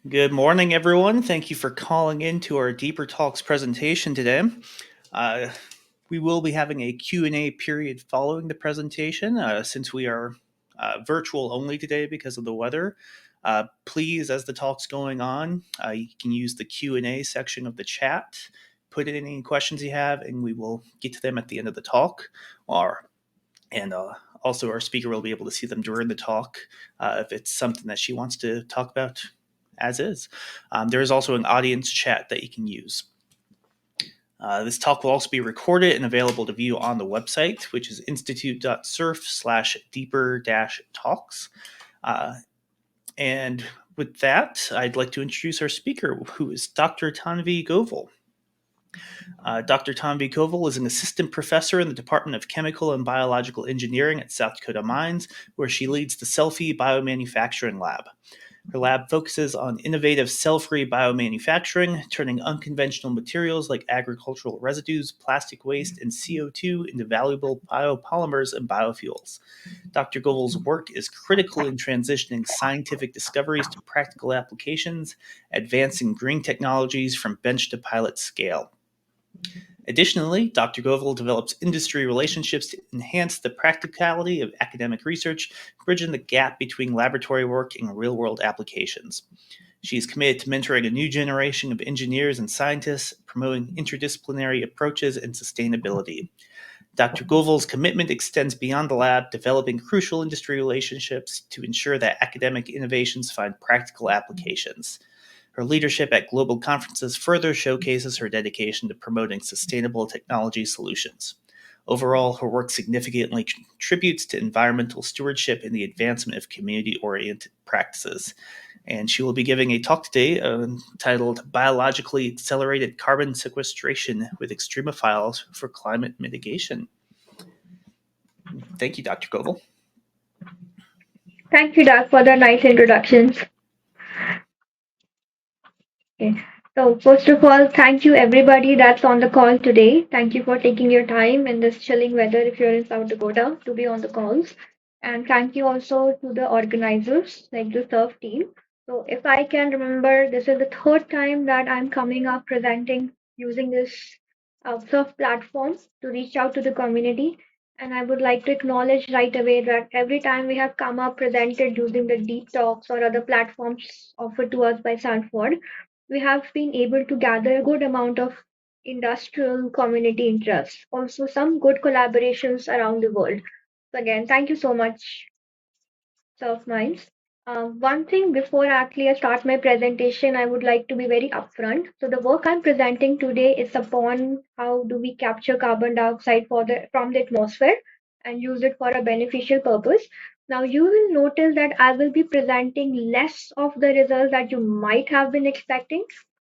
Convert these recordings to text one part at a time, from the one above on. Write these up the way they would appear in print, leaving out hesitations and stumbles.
Good morning, everyone. Thank you for calling in to our Deeper Talks presentation today. Uh, we will be having a Q&A period following the presentation since we are virtual only today because of the weather. Please, as the talk's going on, you can use the Q&A section of the chat, put in any questions you have, and we will get to them at the end of the talk. And also, our speaker will be able to see them during the talk if it's something that she wants to talk about as is. There is also an audience chat that you can use. This talk will also be recorded and available to view on the website, which is institute.surf/deeper-talks. And with that, I'd like to introduce our speaker, who is Dr. Tanvi Goval. Dr. Tanvi Koval is an assistant professor in the Department of Chemical and Biological Engineering at South Dakota Mines, where she leads the Selfie Biomanufacturing Lab. Her lab focuses on innovative cell-free biomanufacturing, turning unconventional materials like agricultural residues, plastic waste, and CO2 into valuable biopolymers and biofuels. Dr. Goval's work is critical in transitioning scientific discoveries to practical applications, advancing green technologies from bench to pilot scale. Additionally, Dr. Goval develops industry relationships to enhance the practicality of academic research, bridging the gap between laboratory work and real-world applications. She is committed to mentoring a new generation of engineers and scientists, promoting interdisciplinary approaches and sustainability. Dr. Goval's commitment extends beyond the lab, developing crucial industry relationships to ensure that academic innovations find practical applications. Her leadership at global conferences further showcases her dedication to promoting sustainable technology solutions. Overall, her work significantly contributes to environmental stewardship and the advancement of community-oriented practices. And she will be giving a talk today titled Biologically Accelerated Carbon Sequestration with Extremophiles for Climate Mitigation. Thank you, Dr. Goval. Thank you, Doug, for the nice introductions. Okay. So, first of all, thank you everybody that's on the call today. Thank you for taking your time in this chilling weather if you're in South Dakota to be on the calls. And thank you also to the organizers, like the surf team. So, if I can remember, this is the third time that I'm coming up presenting using this surf platform to reach out to the community. And I would like to acknowledge right away that every time we have come up presented using the deep talks or other platforms offered to us by Sanford, we have been able to gather a good amount of industrial community interest. Also, some good collaborations around the world. So, again, thank you so much, Surf Minds. One thing before actually I start my presentation, I would like to be very upfront. So, the work I'm presenting today is upon how do we capture carbon dioxide from the atmosphere and use it for a beneficial purpose. Now, you will notice that I will be presenting less of the results that you might have been expecting.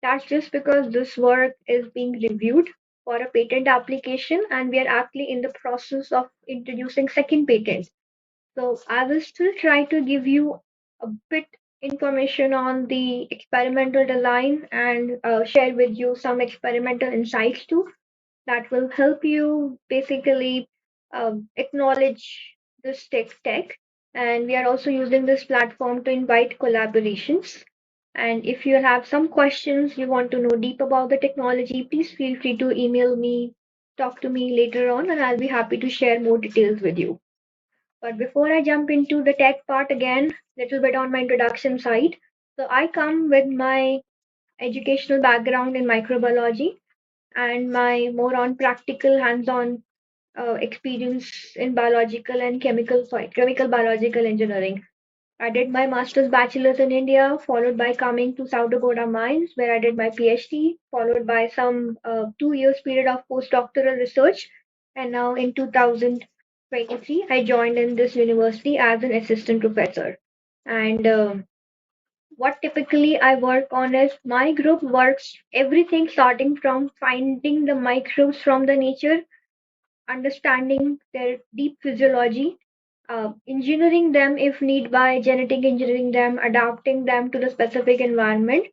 That's just because this work is being reviewed for a patent application, and we are actually in the process of introducing second patent. So I will still try to give you a bit information on the experimental design and share with you some experimental insights too that will help you basically acknowledge this tech. And we are also using this platform to invite collaborations. And if you have some questions you want to know deep about the technology, please feel free to email me, talk to me later on, and I'll be happy to share more details with you. But before I jump into the tech part again, little bit on my introduction side. So I come with my educational background in microbiology and my more on practical hands-on experience in biological and chemical biological engineering. I did my master's bachelor's in India, followed by coming to South Dakota Mines, where I did my PhD, followed by some 2 years period of postdoctoral research. And now in 2023, I joined in this university as an assistant professor. And what typically I work on is my group works everything starting from finding the microbes from the nature, understanding their deep physiology, engineering them if need by, genetic engineering them, adapting them to the specific environment,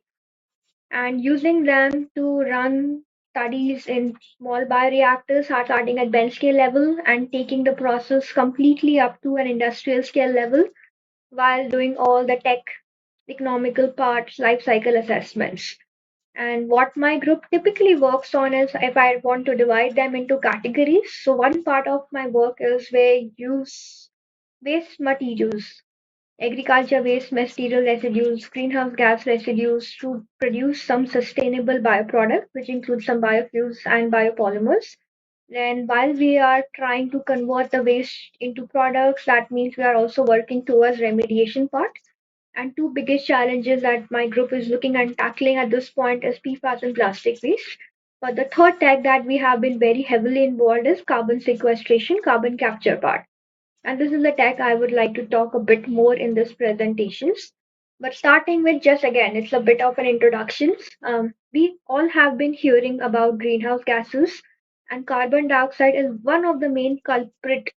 and using them to run studies in small bioreactors, starting at bench scale level and taking the process completely up to an industrial scale level while doing all the tech economical parts, life cycle assessments. And what my group typically works on is if I want to divide them into categories. So one part of my work is where use waste materials, agriculture waste material residues, greenhouse gas residues to produce some sustainable bioproduct, which includes some biofuels and biopolymers. Then, while we are trying to convert the waste into products, that means we are also working towards remediation part. And two biggest challenges that my group is looking and tackling at this point is PFAS and plastic waste. But the third tech that we have been very heavily involved is carbon sequestration, carbon capture part. And this is the tech I would like to talk a bit more in this presentations. But starting with just again, it's a bit of an introduction. We all have been hearing about greenhouse gases, and carbon dioxide is one of the main culprit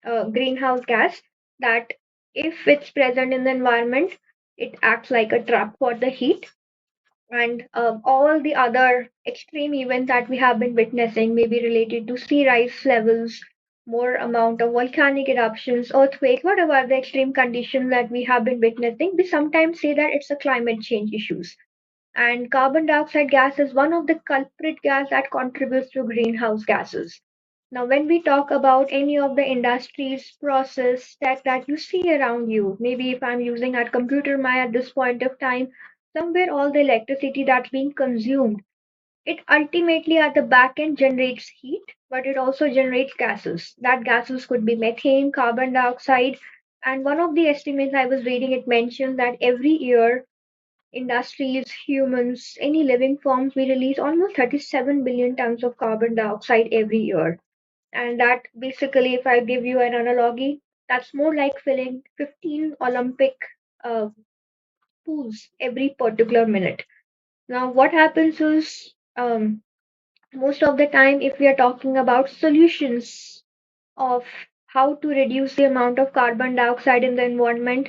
greenhouse gas that, if it's present in the environment, it acts like a trap for the heat. And all the other extreme events that we have been witnessing may be related to sea rise levels, more amount of volcanic eruptions, earthquake, whatever the extreme conditions that we have been witnessing. We sometimes say that it's a climate change issues. And carbon dioxide gas is one of the culprit gas that contributes to greenhouse gases. Now, when we talk about any of the industries, process, tech that you see around you, maybe if I'm using a computer my at this point of time, somewhere all the electricity that's being consumed, it ultimately at the back end generates heat, but it also generates gases. That gases could be methane, carbon dioxide, and one of the estimates I was reading, it mentioned that every year industries, humans, any living forms, we release almost 37 billion tons of carbon dioxide every year. And that basically, if I give you an analogy, that's more like filling 15 Olympic uh, pools every particular minute. Now, what happens is most of the time, if we are talking about solutions of how to reduce the amount of carbon dioxide in the environment,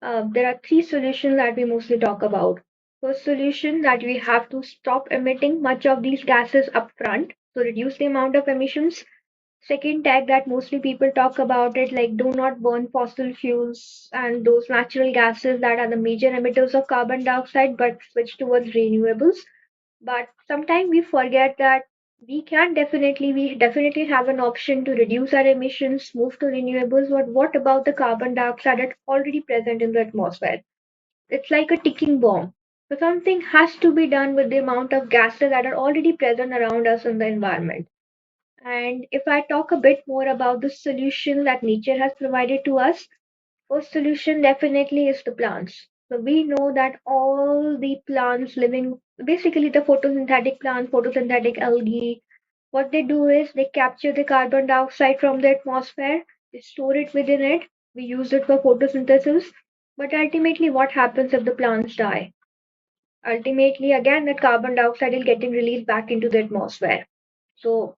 there are three solutions that we mostly talk about. First solution that we have to stop emitting much of these gases upfront, so reduce the amount of emissions. Second tag that mostly people talk about it like do not burn fossil fuels and those natural gases that are the major emitters of carbon dioxide, but switch towards renewables. But sometimes we forget that we definitely have an option to reduce our emissions, move to renewables. But what about the carbon dioxide that's already present in the atmosphere? It's like a ticking bomb. So something has to be done with the amount of gases that are already present around us in the environment. And if I talk a bit more about the solution that nature has provided to us, first solution definitely is the plants. So we know that all the plants living, basically the photosynthetic plants, photosynthetic algae, what they do is they capture the carbon dioxide from the atmosphere, they store it within it, we use it for photosynthesis. But ultimately, what happens if the plants die? Ultimately, again, that carbon dioxide is getting released back into the atmosphere. So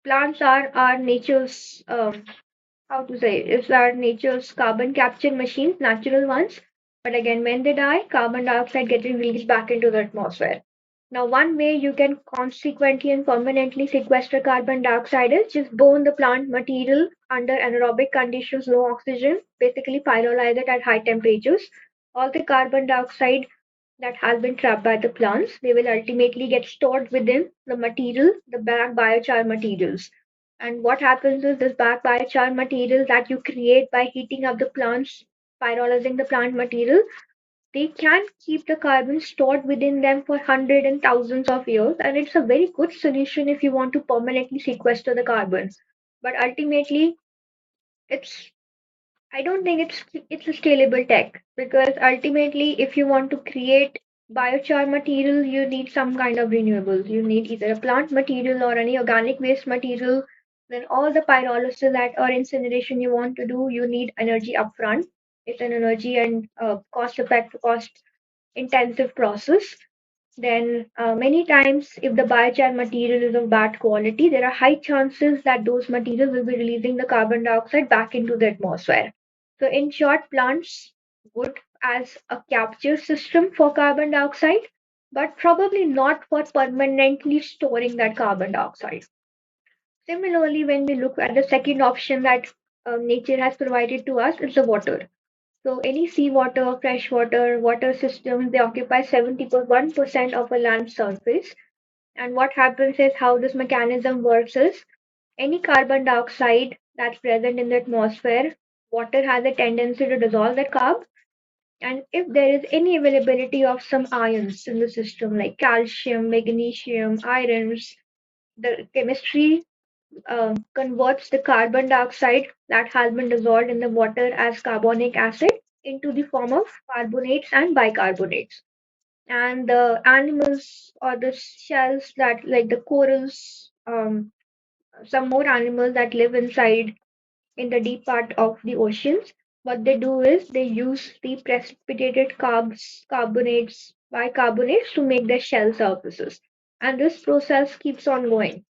plants are our nature's how to say it's our nature's carbon capture machines, natural ones. But again, when they die, carbon dioxide getting released back into the atmosphere. Now, one way you can consequently and permanently sequester carbon dioxide is just burn the plant material under anaerobic conditions, low oxygen, basically pyrolyze it at high temperatures. All the carbon dioxide that has been trapped by the plants, they will ultimately get stored within the material, the back biochar materials. And what happens is this back biochar material that you create by heating up the plants, pyrolyzing the plant material, they can keep the carbon stored within them for hundreds and thousands of years. And it's a very good solution if you want to permanently sequester the carbon. But ultimately, it's I don't think it's a scalable tech because ultimately, if you want to create biochar material, you need some kind of renewables. You need either a plant material or any organic waste material. Then all the pyrolysis that or incineration you want to do, you need energy upfront. It's an energy and cost intensive process. Then, many times, if the biochar material is of bad quality, there are high chances that those materials will be releasing the carbon dioxide back into the atmosphere. So, in short, plants would as a capture system for carbon dioxide, but probably not for permanently storing that carbon dioxide. Similarly, when we look at the second option that nature has provided to us, is the water. So any seawater, freshwater, water systems, they occupy 71% of a land surface. And what happens is how this mechanism works is any carbon dioxide that's present in the atmosphere, water has a tendency to dissolve that carb. And if there is any availability of some ions in the system, like calcium, magnesium, irons, the chemistry converts the carbon dioxide that has been dissolved in the water as carbonic acid into the form of carbonates and bicarbonates. And the animals or the shells that, like the corals, some more animals that live inside in the deep part of the oceans, what they do is they use the precipitated carbs, carbonates, bicarbonates to make their shell surfaces. And this process keeps on going.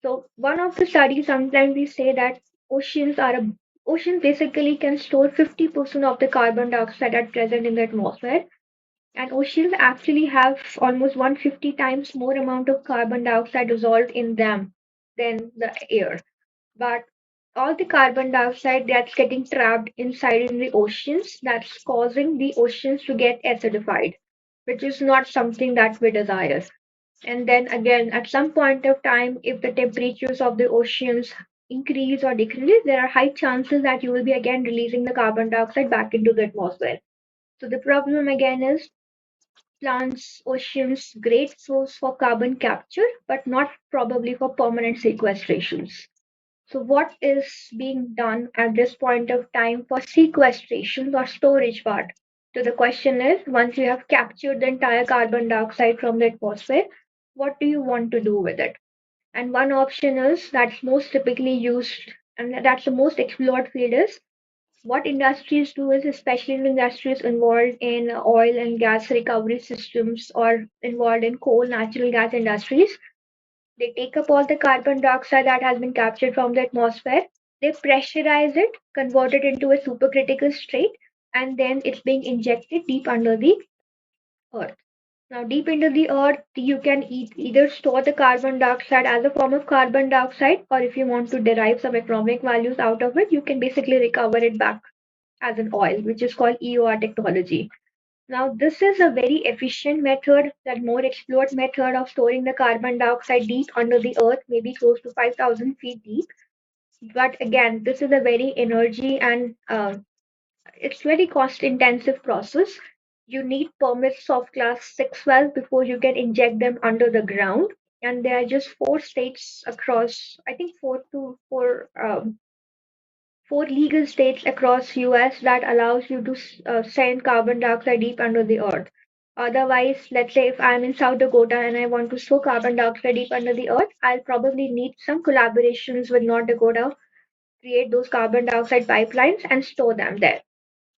So one of the studies sometimes we say that oceans are a oceans basically can store 50% of the carbon dioxide at present in the atmosphere, and oceans actually have almost 150 times more amount of carbon dioxide dissolved in them than the air. But all the carbon dioxide that's getting trapped inside in the oceans, that's causing the oceans to get acidified, which is not something that we desire. And then again, at some point of time, if the temperatures of the oceans increase or decrease, there are high chances that you will be again releasing the carbon dioxide back into the atmosphere. So the problem again is plants, oceans, great source for carbon capture, but not probably for permanent sequestrations. So what is being done at this point of time for sequestration or storage part? So the question is, once you have captured the entire carbon dioxide from the atmosphere, what do you want to do with it? And one option is that's most typically used and that's the most explored field is what industries do is especially in industries involved in oil and gas recovery systems or involved in coal, natural gas industries. They take up all the carbon dioxide that has been captured from the atmosphere, they pressurize it, convert it into a supercritical state, and then it's being injected deep under the earth. Now, deep into the earth, you can either store the carbon dioxide as a form of carbon dioxide, or if you want to derive some economic values out of it, you can basically recover it back as an oil, which is called EOR technology. Now, this is a very efficient method, that more explored method of storing the carbon dioxide deep under the earth, maybe close to 5,000 feet deep. But again, this is a very energy and it's very cost intensive process. You need permits of class 612 before you can inject them under the ground. And there are just four states across, I think four legal states across US that allows you to send carbon dioxide deep under the earth. Otherwise, let's say if I'm in South Dakota and I want to store carbon dioxide deep under the earth, I'll probably need some collaborations with North Dakota, create those carbon dioxide pipelines and store them there.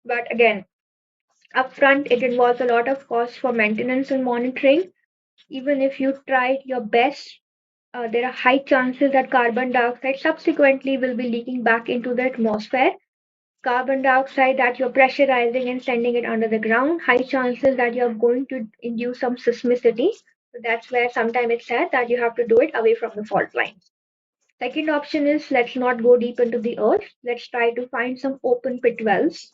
But again, upfront, it involves a lot of cost for maintenance and monitoring. Even if you try your best, there are high chances that carbon dioxide subsequently will be leaking back into the atmosphere. Carbon dioxide that you're pressurizing and sending it under the ground, high chances that you're going to induce some seismicity. So that's where sometimes it's said that you have to do it away from the fault lines. Second option is let's not go deep into the earth. Let's try to find some open pit wells.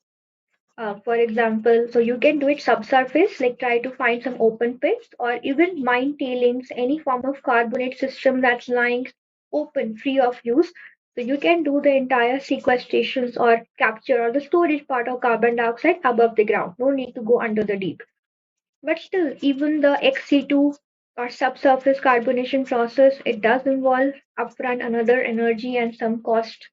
For example, so you can do it subsurface, like try to find some open pits or even mine tailings, any form of carbonate system that's lying open, free of use. So you can do the entire sequestrations or capture or the storage part of carbon dioxide above the ground. No need to go under the deep. But still, even the XC2 or subsurface carbonation process, it does involve upfront another energy and some cost.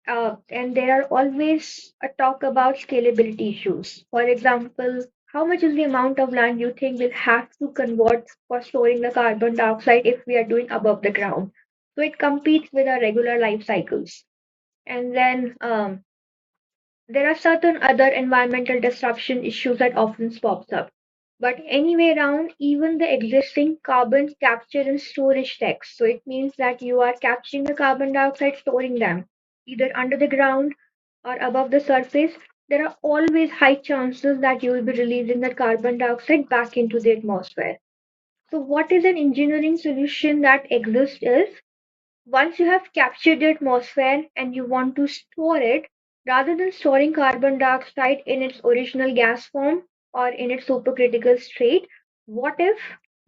And there are always a talk about scalability issues. For example, how much is the amount of land you think we'll have to convert for storing the carbon dioxide if we are doing above the ground? So it competes with our regular life cycles. And then there are certain other environmental disruption issues that often pops up. But anyway, around even the existing carbon capture and storage techs. So it means that you are capturing the carbon dioxide, storing them either under the ground or above the surface. There are always high chances that you will be releasing that carbon dioxide back into the atmosphere. So, what is an engineering solution that exists is once you have captured the atmosphere and you want to store it, Rather than storing carbon dioxide in its original gas form or in its supercritical state, what if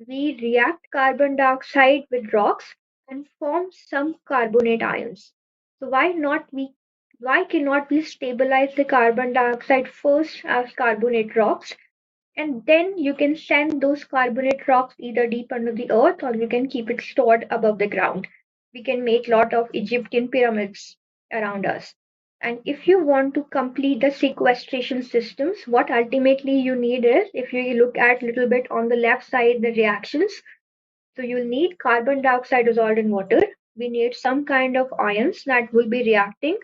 we react carbon dioxide with rocks and form some carbonate ions? So why cannot we stabilize the carbon dioxide first as carbonate rocks, and then you can send those carbonate rocks either deep under the earth or you can keep it stored above the ground. We can make lot of Egyptian pyramids around us. And if you want to complete the sequestration systems, what ultimately you need is, if you look at little bit on the left side, the reactions. So you'll need carbon dioxide dissolved in water. We need some kind of ions that will be reacting.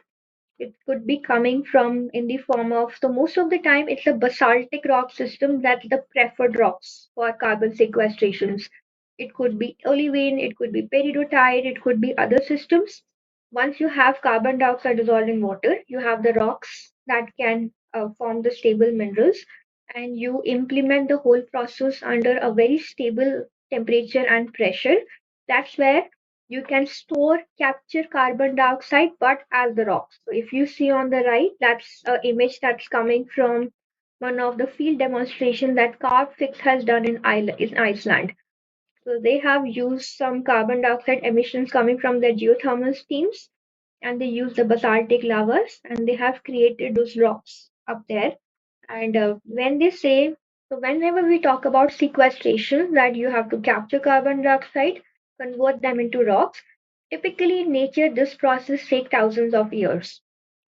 It could be coming from in the form of, so most of the time it's a basaltic rock system that's the preferred rocks for carbon sequestrations. It could be olivine, it could be peridotite, it could be other systems. Once you have carbon dioxide dissolved in water, you have the rocks that can form the stable minerals, and you implement the whole process under a very stable temperature and pressure. That's where you can store, capture carbon dioxide, but as the rocks. So if you see on the right, that's an image that's coming from one of the field demonstration that Carbfix has done in Iceland. So they have used some carbon dioxide emissions coming from their geothermal steams, and they use the basaltic lavas, and they have created those rocks up there. And when they say, so whenever we talk about sequestration, that you have to capture carbon dioxide, convert them into rocks, typically in nature, this process takes thousands of years.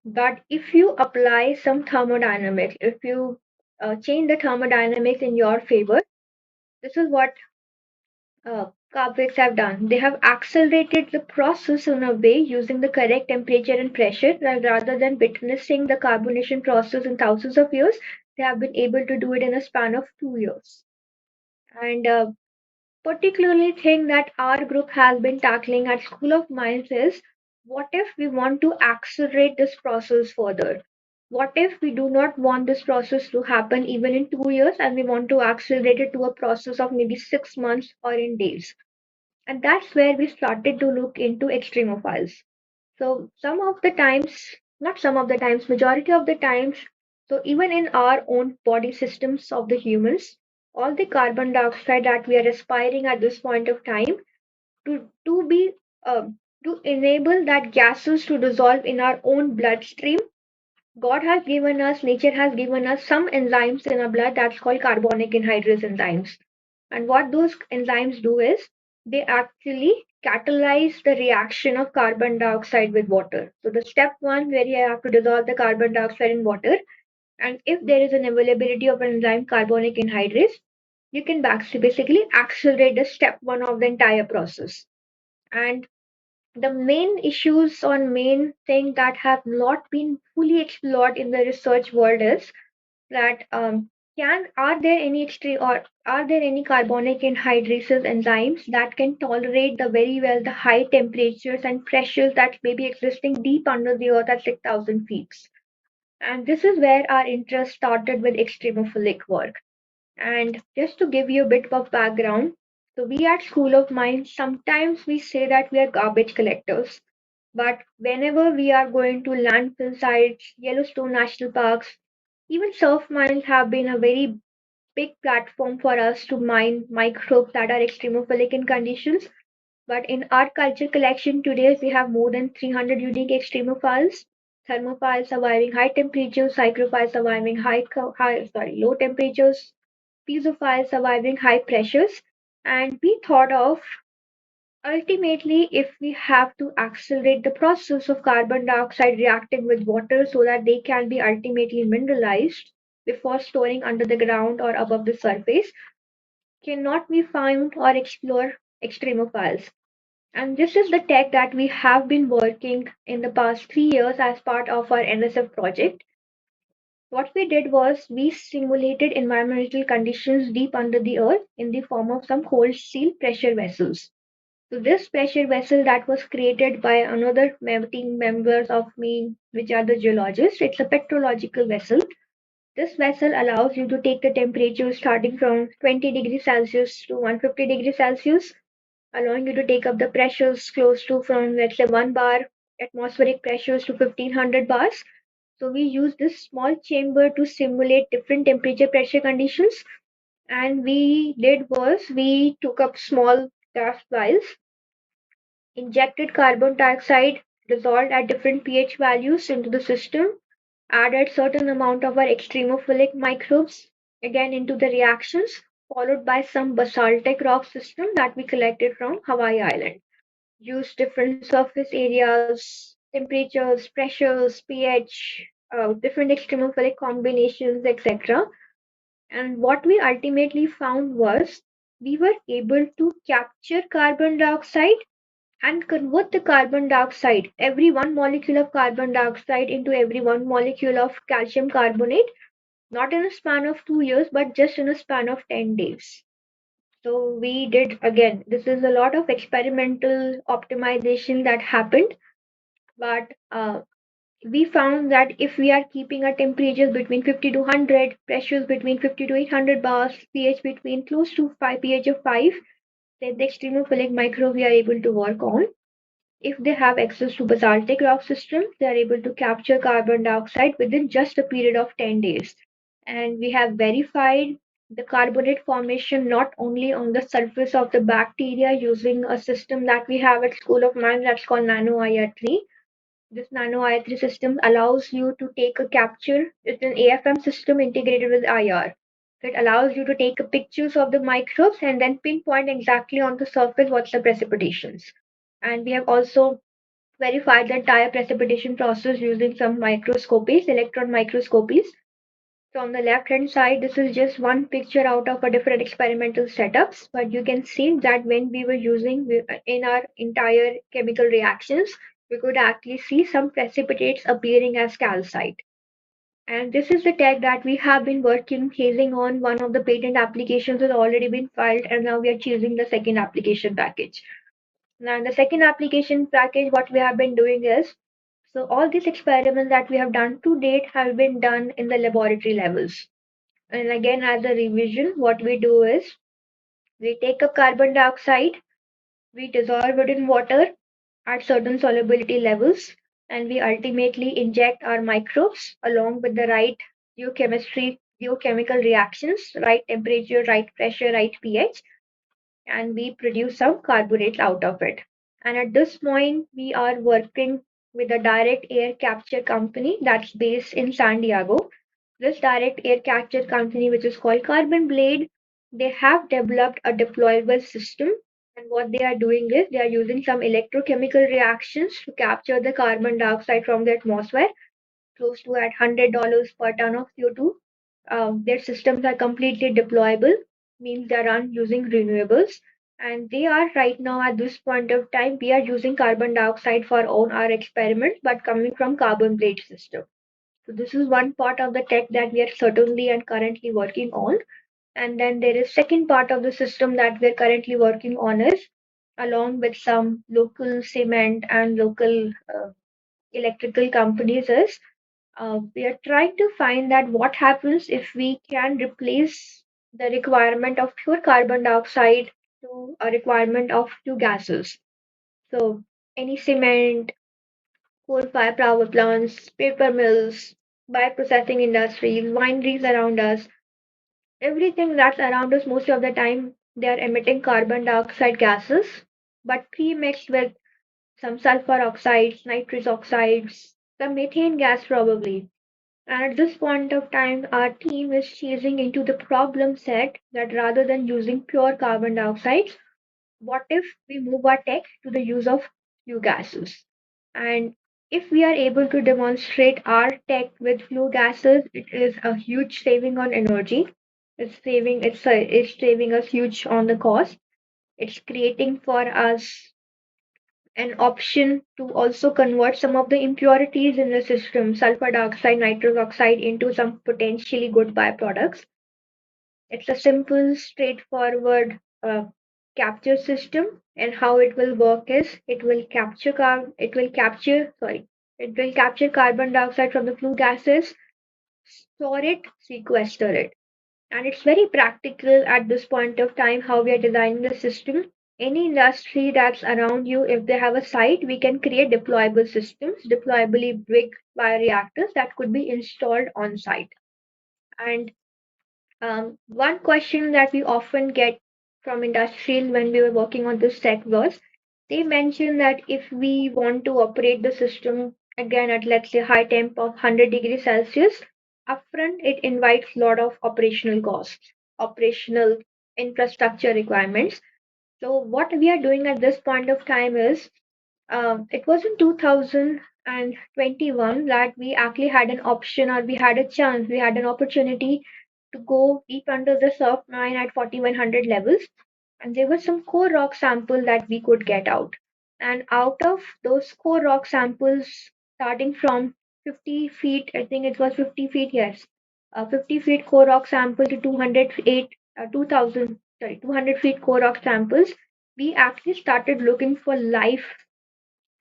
But if you apply some thermodynamics, if you change the thermodynamics in your favor, this is what carpets have done. They have accelerated the process in a way using the correct temperature and pressure, rather than witnessing the carbonation process in thousands of years. They have been able to do it in a span of 2 years. And particularly thing that our group has been tackling at School of Mines is, what if we want to accelerate this process further? What if we do not want this process to happen even in 2 years and we want to accelerate it to a process of maybe 6 months or in days? And that's where we started to look into extremophiles. So some of the times, not some of the times, majority of the times, so even in our own body systems of the humans, all the carbon dioxide that we are respiring at this point of time, to be to enable that gases to dissolve in our own bloodstream, God has given us, nature has given us some enzymes in our blood that's called carbonic anhydrase enzymes. And what those enzymes do is, they actually catalyze the reaction of carbon dioxide with water. So the step one, where you have to dissolve the carbon dioxide in water, and if there is an availability of an enzyme carbonic anhydrase, you can basically accelerate the step one of the entire process. And the main issues or main thing that have not been fully explored in the research world is that can are there any extreme or are there any carbonic anhydrases enzymes that can tolerate the very well the high temperatures and pressures that may be existing deep under the earth at 6,000 feet? And this is where our interest started with extremophilic work. And just to give you a bit of background, so we at School of Mines, sometimes we say that we are garbage collectors. But whenever we are going to landfill sites, Yellowstone National Parks, even surf mines have been a very big platform for us to mine microbes that are extremophilic in conditions. But in our culture collection today, we have more than 300 unique extremophiles. Thermophiles surviving high temperatures, psychrophiles surviving low temperatures, piezophile surviving high pressures. And we thought of, ultimately, if we have to accelerate the process of carbon dioxide reacting with water so that they can be ultimately mineralized before storing under the ground or above the surface, cannot we find or explore extremophiles? And this is the tech that we have been working in the past 3 years as part of our NSF project. What we did was we simulated environmental conditions deep under the earth in the form of some cold steel pressure vessels. So this pressure vessel that was created by another team members of me, which are the geologists, it's a petrological vessel. This vessel allows you to take the temperature starting from 20 degrees Celsius to 150 degrees Celsius, allowing you to take up the pressures close to from, let's say, 1 bar atmospheric pressures to 1500 bars. So we use this small chamber to simulate different temperature pressure conditions. And we did was we took up small gas vials, injected carbon dioxide dissolved at different pH values into the system, added certain amount of our extremophilic microbes again into the reactions, followed by some basaltic rock system that we collected from Hawaii Island. Used different surface areas, temperatures, pressures, pH, different extremophilic combinations, etc. And what we ultimately found was we were able to capture carbon dioxide and convert the carbon dioxide, every one molecule of carbon dioxide, into every one molecule of calcium carbonate, not in a span of 2 years, but just in a span of 10 days. So we did again, this is a lot of experimental optimization that happened, but we found that if we are keeping our temperatures between 50 to 100, pressures between 50 to 800 bars, pH between close to 5, pH of 5, then the extremophilic microbe we are able to work on. If they have access to basaltic rock systems, they are able to capture carbon dioxide within just a period of 10 days. And we have verified the carbonate formation not only on the surface of the bacteria using a system that we have at School of Mines that's called Nano IR3. This Nano IR3 system allows you to take a capture. It's an AFM system integrated with IR. It allows you to take pictures of the microbes and then pinpoint exactly on the surface what's the precipitations. And we have also verified the entire precipitation process using some microscopies, electron microscopies. So on the left hand side, this is just one picture out of a different experimental setups, but you can see that when we were using in our entire chemical reactions, we could actually see some precipitates appearing as calcite. And this is the tech that we have been working, chasing on. One of the patent applications has already been filed, and now we are choosing the second application package. Now, in the second application package, what we have been doing is, so all these experiments that we have done to date have been done in the laboratory levels. And again, as a revision, what we do is we take a carbon dioxide, we dissolve it in water at certain solubility levels, and we ultimately inject our microbes along with the right biochemical reactions, right temperature, right pressure, right pH, and we produce some carbonate out of it. And at this point, we are working with a direct air capture company that's based in San Diego. This direct air capture company, which is called Carbon Blade, they have developed a deployable system. And what they are doing is they are using some electrochemical reactions to capture the carbon dioxide from the atmosphere, close to at $100 per ton of CO2. Their systems are completely deployable, means they are run using renewables. And they are right now at this point of time, we are using carbon dioxide for all our experiments, but coming from carbon blade system. So this is one part of the tech that we are certainly and currently working on. And then there is second part of the system that we're currently working on is along with some local cement and local electrical companies is we are trying to find that what happens if we can replace the requirement of pure carbon dioxide to a requirement of two gases. So any cement, coal-fired power plants, paper mills, bioprocessing industries, wineries around us, everything that's around us most of the time, they are emitting carbon dioxide gases, but pre-mixed with some sulfur oxides, nitrous oxides, some methane gas probably. And at this point of time, our team is chasing into the problem set that rather than using pure carbon dioxide, what if we move our tech to the use of flue gases? And if we are able to demonstrate our tech with flue gases, it is a huge saving on energy. It's saving us huge on the cost. It's creating for us an option to also convert some of the impurities in the system, sulfur dioxide, nitrous oxide, into some potentially good byproducts. It's a simple, straightforward capture system, and how it will work is it will capture carbon dioxide from the flue gases, store it, sequester it. And it's very practical at this point of time how we are designing the system. any industry that's around you, if they have a site, we can create deployable systems, deployably big bioreactors that could be installed on site. And one question that we often get from industries when we were working on this tech was they mentioned that if we want to operate the system again at, let's say, high temp of 100 degrees Celsius, upfront it invites a lot of operational costs, operational infrastructure requirements. So what we are doing at this point of time is it was in 2021 that we actually had an option, or we had a chance, we had an opportunity to go deep under the surf mine at 4100 levels. And there was some core rock sample that we could get out. And out of those core rock samples, starting from 50 feet, I think it was 50 feet, yes, 50 feet core rock sample to 2000, sorry, 200 feet core rock samples, we actually started looking for life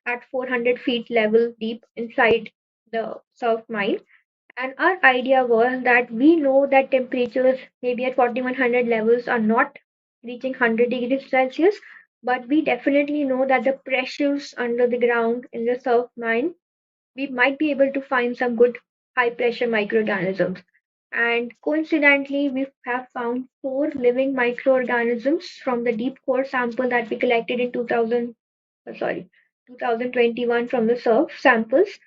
at 400 feet level deep inside the surf mine. And our idea was that we know that temperatures maybe at 4100 levels are not reaching 100 degrees Celsius, but we definitely know that the pressures under the ground in the surf mine, we might be able to find some good high pressure microorganisms. And coincidentally, we have found four living microorganisms from the deep core sample that we collected in 2021 from the surf samples.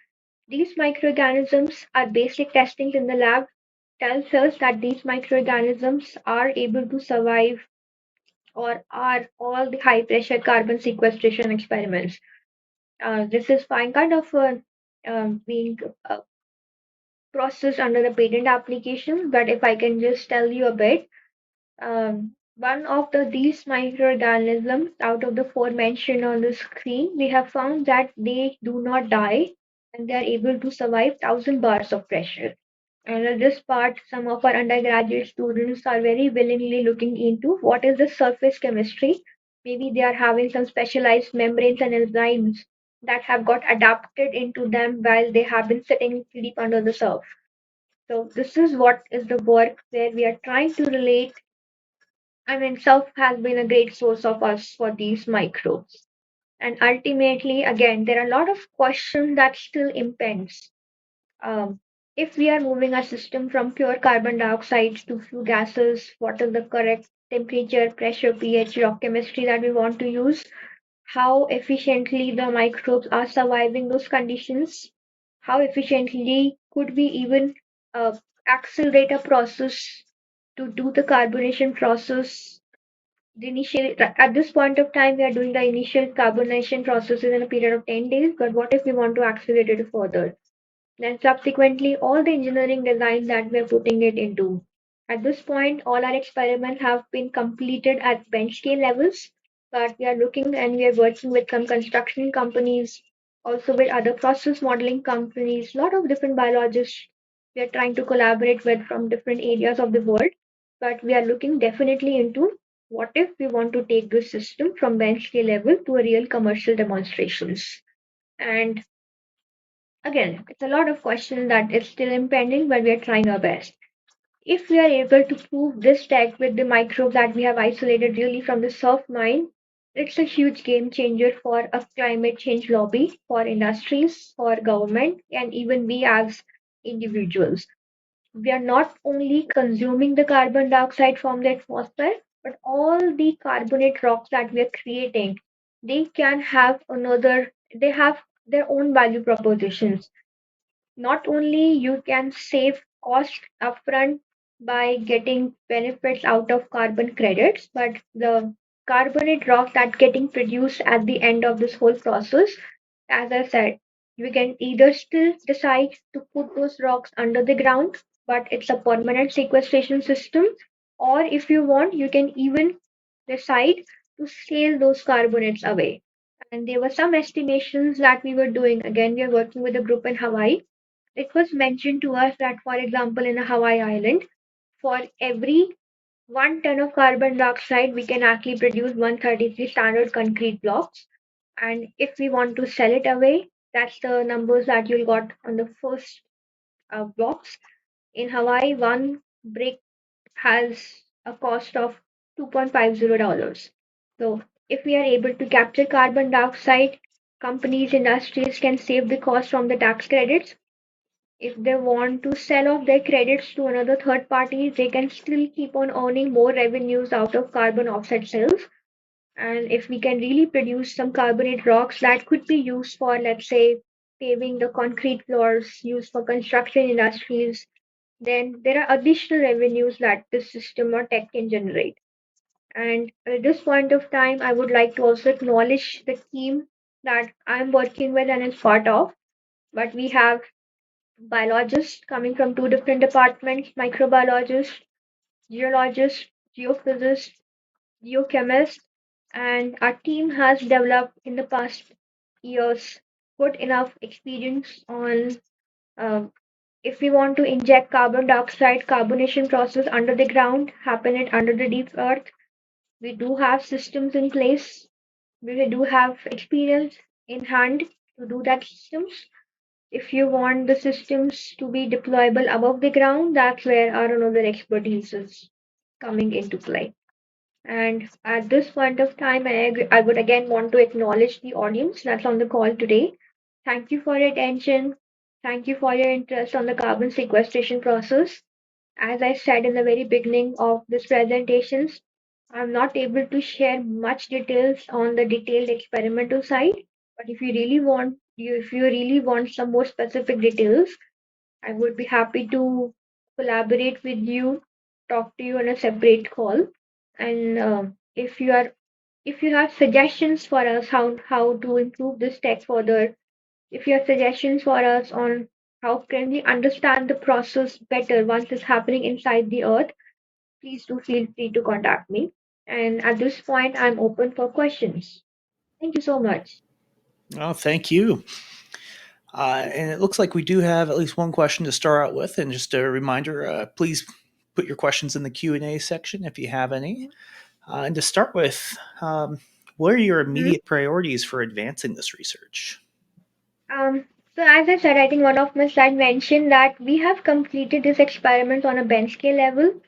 These microorganisms, are basic testings in the lab tells us that these microorganisms are able to survive or are all the high pressure carbon sequestration experiments. This is fine kind of being processed under the patent application, but if I can just tell you a bit, one of these microorganisms out of the four mentioned on the screen, we have found that they do not die and they are able to survive 1,000 bars of pressure. And at this part, some of our undergraduate students are very willingly looking into what is the surface chemistry. Maybe they are having some specialized membranes and enzymes that have got adapted into them while they have been sitting deep under the surf. So this is what is the work where we are trying to relate. I mean, surf has been a great source of us for these microbes. And ultimately, again, there are a lot of questions that still impends. Um, if we are moving our system from pure carbon dioxide to few gases, what is the correct temperature, pressure, pH, rock chemistry that we want to use? How efficiently the microbes are surviving those conditions? How efficiently could we even uh, accelerate a process to do the carbonation process? The initial at this point of time, we are doing the initial carbonation processes in a period of 10 days. But what if we want to accelerate it further? Then subsequently, all the engineering design that we're putting it into. At this point, all our experiments have been completed at bench scale levels, but we are looking and we are working with some construction companies, also with other process modeling companies, a lot of different biologists we are trying to collaborate with from different areas of the world. But we are looking definitely into what if we want to take this system from bench scale level to a real commercial demonstrations. And again, it's a lot of questions that is still impending, but we are trying our best. If we are able to prove this tech with the microbe that we have isolated really from the surf mine, it's a huge game changer for a climate change lobby, for industries, for government, and even we as individuals. We are not only consuming the carbon dioxide from the atmosphere, but all the carbonate rocks that we are creating, they can have another, they have their own value propositions. Not only you can save cost upfront by getting benefits out of carbon credits, but the carbonate rock that getting produced at the end of this whole process, as I said, we can either still decide to put those rocks under the ground, but it's a permanent sequestration system, or if you want, you can even decide to sail those carbonates away. And there were some estimations that we were doing. Again, we are working with a group in Hawaii. It was mentioned to us that, for example, in a Hawaii island, for every 1 ton of carbon dioxide, we can actually produce 133 standard concrete blocks. And if we want to sell it away, that's the numbers that you'll got on the first blocks. In Hawaii, one brick has a cost of $2.50. So If we are able to capture carbon dioxide, companies, industries can save the cost from the tax credits. If they want to sell off their credits to another third party, they can still keep on earning more revenues out of carbon offset sales. And if we can really produce some carbonate rocks that could be used for, let's say, paving the concrete floors, used for construction industries, then there are additional revenues that this system or tech can generate. And at this point of time, I would like to also acknowledge the team that I'm working with and is part of. But we have biologists coming from two different departments: microbiologists, geologists, geophysicists, geochemists, and our team has developed in the past years good enough experience on uh, if we want to inject carbon dioxide carbonation process under the ground, happen it under the deep earth. We do have systems in place. We do have experience in hand to do that systems. If you want the systems to be deployable above the ground, that's where our another expertise is coming into play. And at this point of time, I would again want to acknowledge the audience that's on the call today. Thank you for your attention. Thank you for your interest on the carbon sequestration process. As I said in the very beginning of this presentations, I'm not able to share much details on the detailed experimental side, but if you really want some more specific details, I would be happy to collaborate with you, talk to you on a separate call. And if you have suggestions for us how to improve this tech further, if you have suggestions for us on how can we understand the process better once it's happening inside the earth, please do feel free to contact me. And at this point, I'm open for questions. Thank you so much. Oh, thank you. And it looks like we do have at least one question to start out with. And just a reminder, please put your questions in the Q&A section if you have any. And to start with, what are your Mhm. immediate priorities for advancing this research? Um, so as I said, I think one of my slides mentioned that we have completed this experiment on a bench scale level.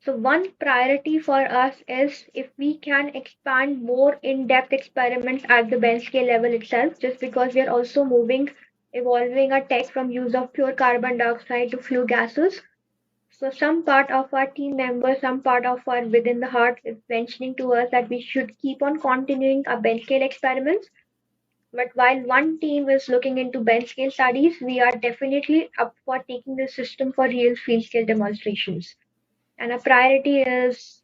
So one priority for us is if we can expand more in-depth experiments at the bench scale level itself, just because we are also evolving our tech from use of pure carbon dioxide to flue gases. So some part of our team members, some part of our within the heart is mentioning to us that we should keep on continuing our bench scale experiments. But while one team is looking into bench scale studies, we are definitely up for taking the system for real field scale demonstrations. And our priority is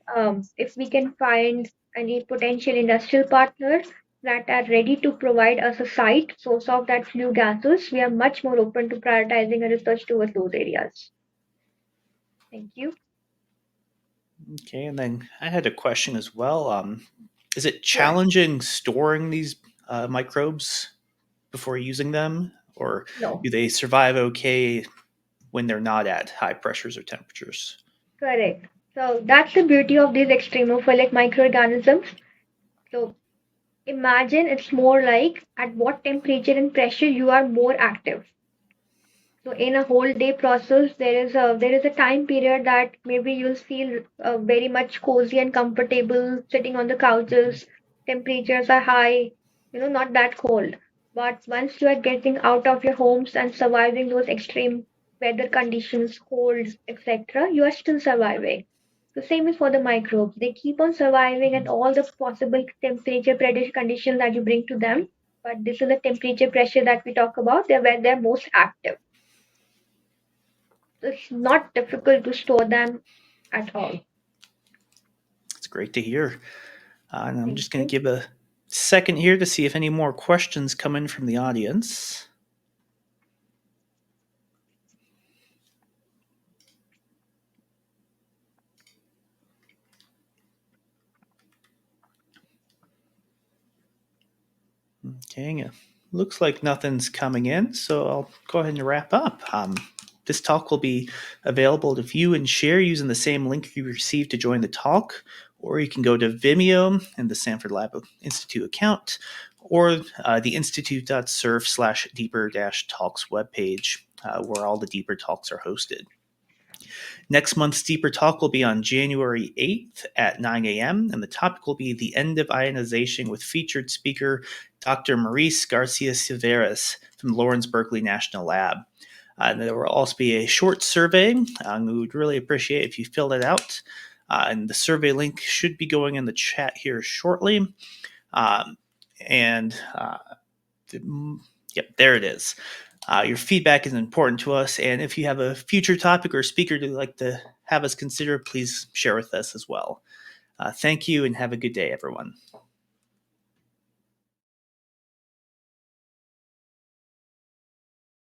if we can find any potential industrial partners that are ready to provide us a site source of that flue gases, we are much more open to prioritizing a research towards those areas. Thank you. Okay, and then I had a question as well. Is it Yeah, challenging storing these microbes before using them, or no, do they survive okay when they're not at high pressures or temperatures? correct. So that's the beauty of these extremophilic microorganisms. So imagine it's more like at what temperature and pressure you are more active. So in a whole day process, there is a time period that maybe you'll feel very much cozy and comfortable sitting on the couches. Temperatures are high, not that cold. But once you are getting out of your homes and surviving those extreme weather conditions, colds, etc., you are still surviving. The same is for the microbes. They keep on surviving at all the possible temperature pressure conditions that you bring to them. But this is the temperature pressure that we talk about. They're where they're most active. It's not difficult to store them at all. It's great to hear. And I'm Thank just going to you. give a second here to see if any more questions come in from the audience. Okay, looks like nothing's coming in, so I'll go ahead and wrap up. This talk will be available to view and share using the same link you received to join the talk, or you can go to Vimeo and the Sanford Lab Institute account, or the institute.surf/deeper-talks webpage, where all the deeper talks are hosted. Next month's Deeper Talk will be on January 8th at 9 a.m., and the topic will be the end of ionization with featured speaker Dr. Maurice Garcia Silveras from Lawrence Berkeley National Lab. There will also be a short survey. We would really appreciate if you filled it out. And the survey link should be going in the chat here shortly. Um, and Yep, there it is. Your feedback is important to us, and if you have a future topic or speaker you'd like to have us consider, please share with us as well. Thank you, and have a good day, everyone.